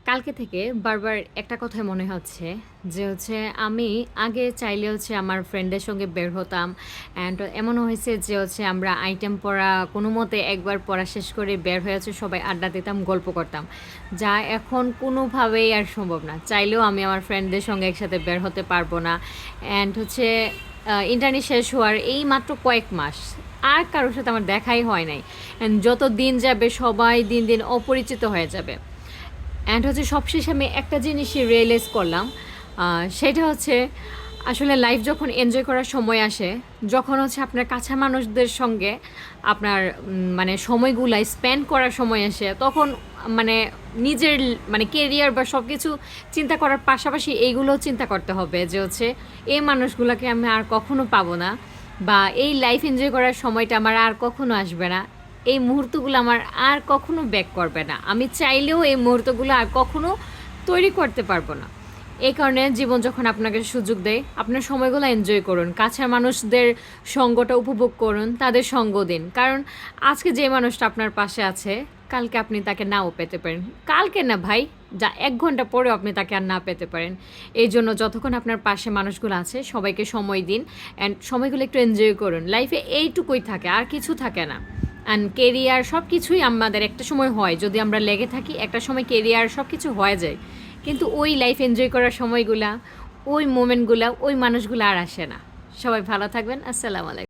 কালকে থেকে বারবার একটা কথাই মনে হচ্ছে যে আমি আগে চাইলে আমার ফ্রেন্ডের সঙ্গে বের হতাম অ্যান্ড এমনও হয়েছে যে আমরা আইটেম পড়া কোনো মতে একবার পড়া শেষ করে বের হয়ে সবাই আড্ডা দিতাম গল্প করতাম, যা এখন কোনোভাবেই আর সম্ভব না। চাইলেও আমি আমার ফ্রেন্ডদের সঙ্গে একসাথে বের হতে পারবো না। অ্যান্ড ইন্টারনেট শেষ হওয়ার এই মাত্র কয়েক মাস আর কারোর সাথে আমার দেখাই হয় নাই। অ্যান্ড যত দিন যাবে সবাই দিন দিন অপরিচিত হয়ে যাবে। অ্যান্ড সবশেষে আমি একটা জিনিসই রিয়েলাইজ করলাম, সেটা আসলে লাইফ যখন এনজয় করার সময় আসে, যখন আপনার কাছের মানুষদের সঙ্গে আপনার মানে সময়গুলো স্পেন্ড করার সময় আসে, তখন মানে নিজের মানে কেরিয়ার বা সব কিছু চিন্তা করার পাশাপাশি এইগুলোও চিন্তা করতে হবে যে এই মানুষগুলোকে আমি আর কখনো পাবো না, বা এই লাইফ এনজয় করার সময়টা আমার আর কখনো আসবে না, এই মুহূর্তগুলো আমার আর কখনো ব্যাক করবে না। আমি চাইলেও এই মুহূর্তগুলো আর কখনো তৈরি করতে পারবো না। এই কারণে জীবন যখন আপনাকে সুযোগ দেয়, আপনার সময়গুলো এনজয় করুন, কাছের মানুষদের সঙ্গটা উপভোগ করুন, তাদের সঙ্গ দিন। কারণ আজকে যে মানুষটা আপনার পাশে আছে, কালকে আপনি তাকে নাও পেতে পারেন। কালকে না ভাই, যা 1 ঘন্টা পরেও আপনি তাকে আর না পেতে পারেন। এই জন্য যতক্ষণ আপনার পাশে মানুষগুলো আছে সবাইকে সময় দিন অ্যান্ড সময়গুলো একটু এনজয় করুন। লাইফে এইটুকুই থাকে, আর কিছু থাকে না। অ্যান্ড কেরিয়ার সব কিছুই আমাদের একটা সময় হয়, যদি আমরা লেগে থাকি একটা সময় কেরিয়ার সব কিছু হয়ে যায়, কিন্তু ওই লাইফ এনজয় করার সময়গুলা, ওই মোমেন্টগুলা, ওই মানুষগুলো আর আসে না। সবাই ভালো থাকবেন। আসসালামু আলাইকুম।